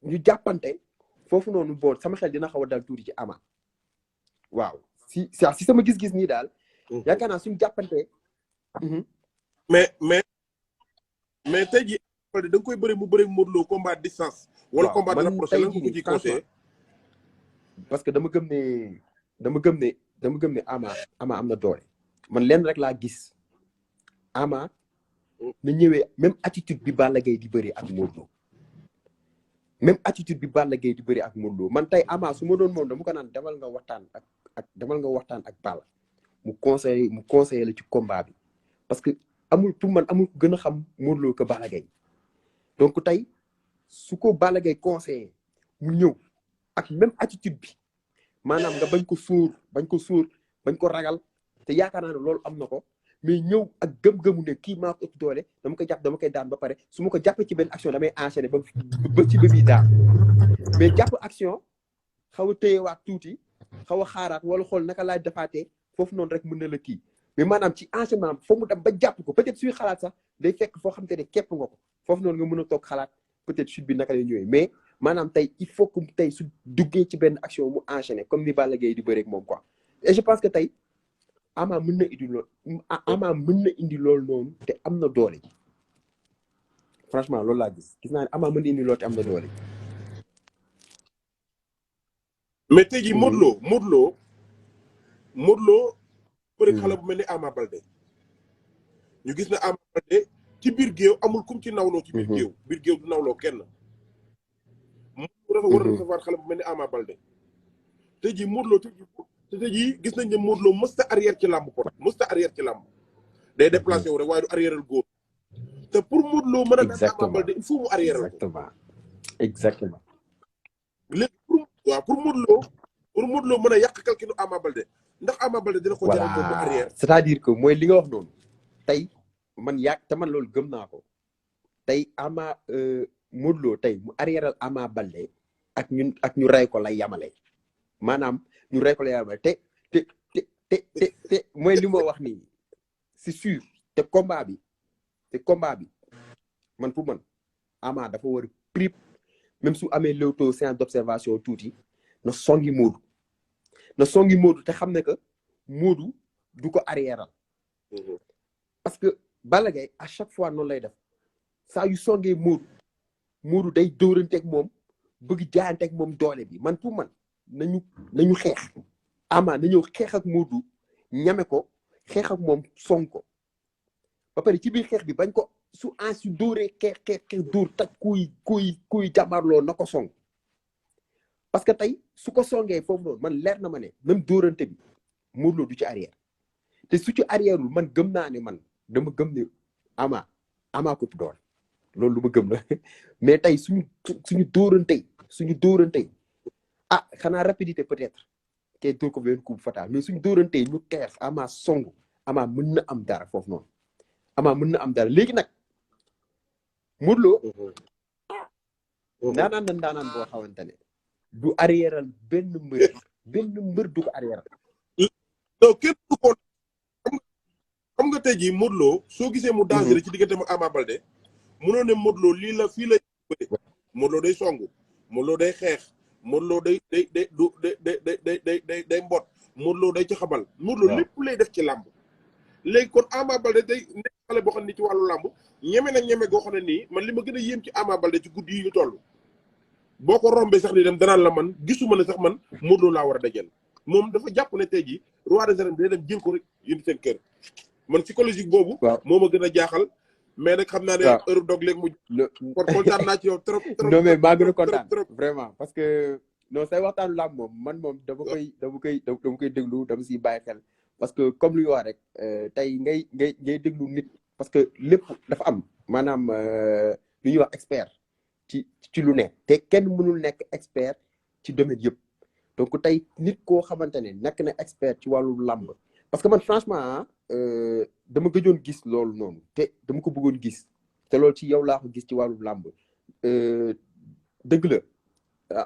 ñu jàppante foofu noonu boo sama xel dina xaw a dal tuuti ci Ama waaw si sama gis-gis nii daal yaakaar naa suñu jàppante
mais tey jii da nga koy bëri mu bëri Modou Lo combat distance wala combat de rapproché lan ko ci conseillé
parce que dama gëm ne Ama am na doole man lenn rek laa gis Ama na ñëwee même attitude bi Balla Gaye di bëri ak Modou Lo même attitude bi Balla Gaye di bëri ak Modou Lo man tey Ama su ma doon moom dama ko naan demal nga waxtaan ak Balla mu conseillé la ci combat bi parce que amul pour man amul gën a xam Modou Lo que Balla Gaye donc tey su ko Balla Gaye conseillé mu ñëw ak même attitude bi maanaam nga bañ ko sóor bañ ko ragal te yaakaar naa ne loolu am na ko mais ñëw ak gëm-gëmu ne kii maa ko ëpp doole dama koy jàpp dama koy daan ba pare su ma ko jàppee ci benn action damay enchaîner ba ci ba bii daan mais jàpp action xaw a téyewaat tuuti xaw a xaaraat wala xool naka laay defaatee foofu noonu rek mën na la kii mais maanaam ci enchaînement foofu mu dem ba jàpp ko peut-être suy xalaat sax day fekk foo xam te ne képp nga ko foofu noonu nga mën a toog xalaat peut-être chute bi naka lay ñëwee mais maanaam tey il faut que tey su duggee ci benn action mu enchaîner comme ni Balla Gaye di bëre ak moom quoi et je pense que tey Ama mën na indi loolu noonu te am na doole franchement loolu laa gis naa ne Ama mën na indi loolu te am na doole.
mais tey jii Modou Lo bëri xale bu mel ni Ama Baldé ñu gis ne Ama Baldé ci biir géew amul kum ci nawloo ci biir géew du nawloo kenn Modou Lo dafa war a recevoir xale bu mel ni Ama Baldé tey jii Modou Lo tey jii gis nañ ne Modou Lo mësta arrière ci làmb pot mësta arrière ci làmb day déplacé wu rek waaye du arrièreal góor te pour Modou Lo mën a daan Ama Baldé il faut mu arrière
exactement
léegi pour Modou Lo mën a yàq kalkinu Ama Baldé ndax Ama Baldé dina ko jaral mu arrière
c'est-à-dire que mooy li nga wax noonu tey man te man loolu gëm naa ko tey Modou Lo tey mu arrièreal Ama Baldé ak ñu rey ko lay yamale maanaam ñu rey ko lay yamale te mooy li ma wax nii c'est sûr te combat bi man pour man Ama dafa war a prip même su amee léewtoo séance d'observation tuuti na songi Modou te xam ne que Modou du ko arrièreal parce que Balla Gaye à chaque fois noonu lay def saa yu songee Modou day dóoranteeg moom bëgg jaayanteeg moom doole bi man pour man nañu xeex Ama na ñëw xeex ak Modou ñame ko xeex ak moom song ko ba pare ci biir xeex bi bañ ko su dóoree xeex dóor taj kuy jàmmarloo na ko song parce que tey su ko songee foofu noonu man leer na ma ne même dóorante bi Modou Lo du ci arrière te su ci arrièreul man gëm naa ne man dama gëm ne Ama ko doole loolu lu ma gëm la mais tey suñu dóorante xanaa rapidité peut-être te dóor ko benn coup fatal mais suñu dóorante ñu xeex Ama songu Ama mën na am dara foofu noonu Ama mën na am dara léegi nag Modou Lo ndaanaan boo xamante ne du arrièreal benn mbër du ko arrièreal.
non kenn du ko xam nga tey jii Modou Lo soo gisee mu dangereux ci diggante ak Ama Baldé mënoo ne Modou Lo lii la fii la bëre Modou Lo day songu Modou Lo day xeex Modou Lo day mbot Modou Lo day ci xabal Modou Lo lépp lay def ci làmb léegi kon Ama Baldé day nekk xale boo xam ne ni ci wàllu làmb ñeme goo xam ne nii man li ma gën a yéem ci Ama Baldé ci guddi yi ñu toll boo ko rombee sax di dem danaan la man gisuma ne sax man Modou Lo laa war a dajal moom dafa jàpp ne tey jii roi des arènes day dem jël ko rek yéen seen kër man psychologique boobu moo ma gën a jaaxal mais nag xam naa ne heure dog léegi mu kontaan naa ci yow trop
non mais maa gën a kontaan vraiment parce que non say waxtaanu làmb moom man moom dama koy déglu dama siy bàyyi xel parce que comme li nga wax rek tey ngay déglu nit parce que lépp dafa am maanaam lu ñuy wax expert ci lu ne te kenn mënul nekk expert ci domaine yëpp donc tey nit koo xamante ne nekk na expert ci wàllu làmb parce que man franchement dama gëjoon gis loolu noonu te dama ko bëggoon gis te loolu ci yow laa ko gis ci wàllu làmb dëgg la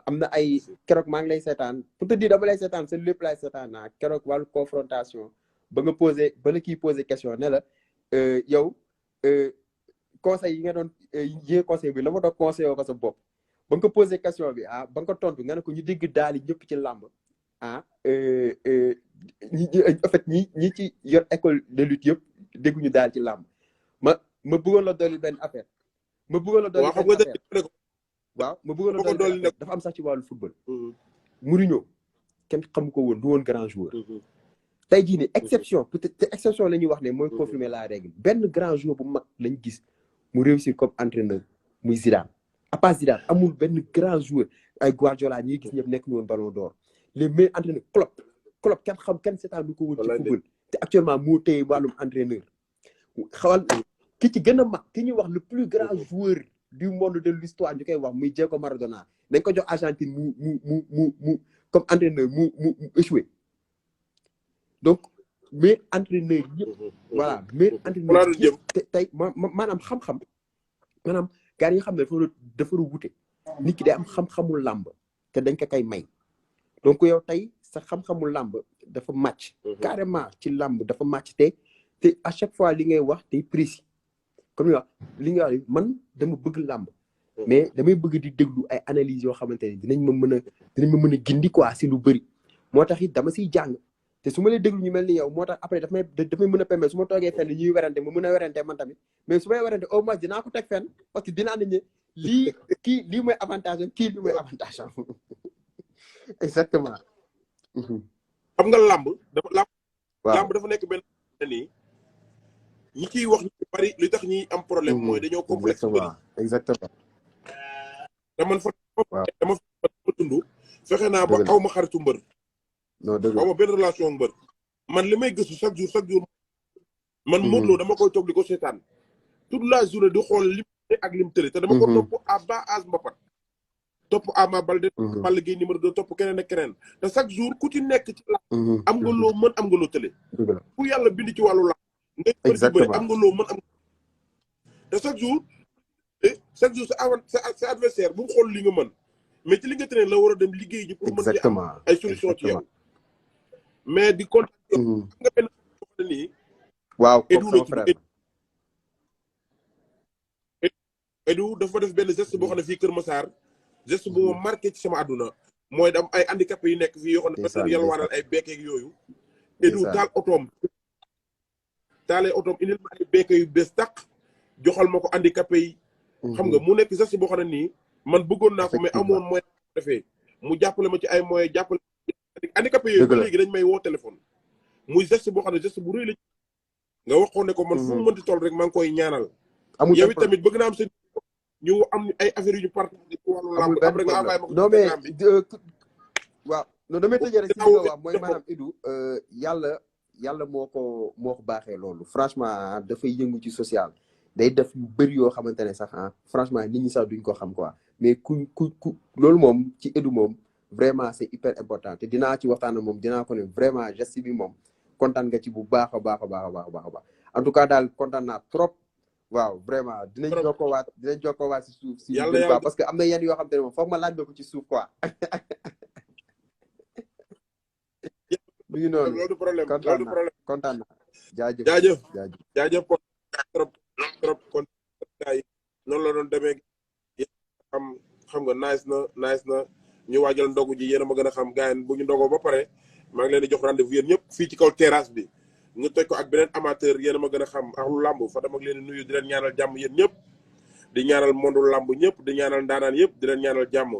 am na ay keroog maa ngi lay seetaan pour te dire dama lay seetaan sa lépp lay seetaan naa keroog wàllu confrontation ba la kii posé question ne la yow conseil yi nga doon yi conseil bi la ma doon conseillé ko sa bopp ba nga ko posé question bi ba nga ko tontu nga ne ko ñu dégg daal yi ñëpp ci làmb en fait ñi ci yor école de lutte yëpp dégguñu daal ci làmb ma bëggoon la dolli benn affaire ma bëggoon la dolli benn affaire waaw ma bëggoon la dolli dafa am sax ci wàllu football Mourinho kenn xamu ko woon du woon grand joueur tey jii ni exception peut-être te exception la ñuy wax ne mooy confirmer la règle benn grand joueur bu mag lañ gis mu réussir comme entraîneur muy Zidane à part Zidane amul benn grand joueur ay Guardiola ñi gis ñëpp nekk ñu woon Ballon d'Or les meilleurs entraîneurs Klopp kenn seetaan du ko woon ci football te actuellement moo téye wàllum entraîneur xawal ki ci gën a mag ki ñuy wax le plus grand joueur du monde de l'histoire ñu koy wax muy Diego Maradona dañ ko jox Argentine mu comme entraîneur mu échoué donc meilleur entraîneur yëpp voilà meilleur entraîneur yëpp te tey maanaam xam-xam maanaam gars yi nga xam ne dafa wute nit ki day am xam-xamul làmb te dañ ko koy may donc yow tey sa xam-xamul làmb dafa màcc carrément ci làmb dafa màcc te à chaque fois li ngay wax tey précis comme li nga wax man dama bëgg làmb mais damay bëgg di déglu ay analyses yoo xamante ne dinañ ma mën a gindi quoi si lu bëri moo tax it dama siy jàng te su ma lay déglu ñu mel ni yow moo tax après daf may mën a permettre su ma toogee fenn ñuy werante ma mën a werante man tamit mais su may werante au moins dinaa ko teg fenn parce que dinaa ne lii mooy avantage am kii lii mooy avantage am exactement
xam nga làmb dafa nekk benn nii ñi ciy wax ñu bari li tax ñi am problème mooy dañoo complexe
exactement
te man dama tund fexe naa ba aw ma xaritu mbër aw ma benn relation mbër man li may gëstu chaque jour man Modou Lo dama koy toog di ko seetaan toute la journée di xool lim ak lim tëri te dama ko topp à bas âge mbapat topp Ama Baldé Balla Gaye numéro 2 topp keneen ak keneen te chaque jour ku ci nekk ci la am nga loo mën am nga loo tële ku yàlla bind ci wàllu la ngay bëri am nga loo mën am te chaque jour sa adversaire bu mu xool li nga mën mais ci li nga tënee la war a dem liggéey ji pour mën ci am ay solution ci yow mais di kontaan nga benn nii
waaw
Edu dafa def benn geste boo xam ne fii Kër Massar geste bu ma marqué ci sama àdduna mooy dam ay handicapé yu nekk fii yoo xam ne peut-être yàlla waanal ay beekeeg yooyu Edu taal otoom indil ma ay beeke yu bees tàq joxal ma ko handicapé yi xam nga mu nekk geste boo xam ne nii man bëggoon naa ko mais amoon moyen defee mu jàppale ma ci ay moyen jàppale handicapé yooyu ba léegi dañ may woo téléphone muy geste boo xam ne geste bu rëy la nga waxoon ne ko man fu mu mënti toll rek maa ngi koy ñaanal yow it tamit bëgg naa am seen ñu am ay affaire yu ñu partagé ci wàllu làmb après nga envoyé ma ko
non mais waaw non damay tëjee rek si li nga wax mooy maanaam Edu yàlla moo ko baaxee loolu franchement dafay yëngu ci social day def yu bëri yoo xamante ne sax franchement nit ñi sax duñ ko xam quoi mais ku loolu moom ci Edu moom vraiment c'est hyper important te dinaa ci waxtaan ak moom dinaa ko ne vraiment geste bi moom kontaan nga ci bu baax a baax en tout cas daal kontaan naa trop waaw vraiment dinañ jokkoowaat si suuf si quoi parce que am na yenn yoo xam te ne moom foog ma laaj ko ci suuf quoi mi ngi noonu
loolu problème
kontaan na
jaajëf trop kon yi noonu la doon demee xam nga nice na ñu waajal ndogu ji yéen a ma gën a xam gars yi bu ñu ndogoo ba pare maa ngi leen di jox rendez-vous yéen ñëpp fii ci kaw terrasse bi ñu toj ko ak beneen amateur yéen a ma gën a xam ak lu làmb fa dama leen di nuyu di leen ñaanal jàmm yéen ñëpp di ñaanal monde làmb ñëpp di ñaanal ndaanaan yëpp di leen ñaanal jàmm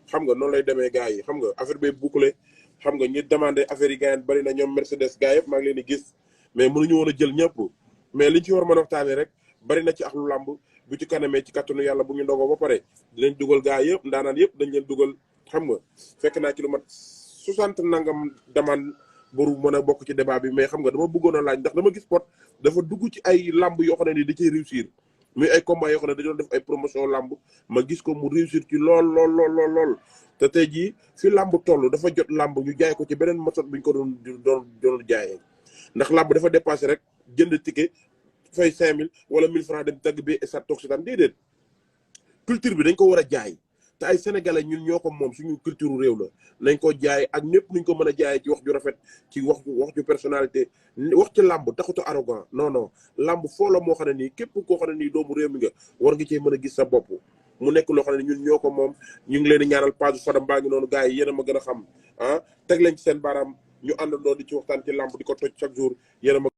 xam nga noonu lay demee gars yi xam nga affaire bay bouclé xam nga ñi demandé affaire yi gars yi bari na ñoom Mercedes gars yëpp maa ngi leen di gis mais mënuñu woon a jël ñëpp mais liñ ci war a mën a waxtaanee rek bari na ci ak lu làmb bu ci kanamee ci kattanu yàlla bu ñu ndogoo ba pare dinañ dugal gars yëpp ndaanaan yëpp dañ leen dugal xam nga fekk naa ci lu mat 60 nangam demande buru mën a bokk ci débat bi mais xam nga dama bëggoon a laaj ndax dama gis pot dafa dugg ci ay lamb yoo xam ne ni da ciy réussir muy ay combat yoo xam ne dañoo def ay promotion lamb ma gis ko mu réussir ci lool te tey jii fi lamb toll dafa jot lamb ñu jaay ko ci beneen méthode bu ñu ko doon jaayee ndax lamb dafa dépassé rek jënd ticket fay 5000 wala 1000 francs dem tagg bi esat toog si tam déedéet culture bi dañ ko war a jaay te ay sénégalais ñun ñoo ko moom suñu culture réew la nañ ko jaay ak ñëpp nuñ ko mën a jaayee ci wax ju rafet ci wax ju personnalité wax ci làmb taxutu arrogant non non làmb foo la moo xam ne nii képp koo xam ne nii doomu réew mi nga war nga cee mën a gis sa bopp mu nekk loo xam ne ñun ñoo ko moom ñu ngi leen di ñaanal page Fadam baa ngi noonu gars yi yéen a ma gën a xam ah teg leen ci seen baaraam ñu àndandoo di ci waxtaan ci làmb di ko toj chaque jour yéen a ma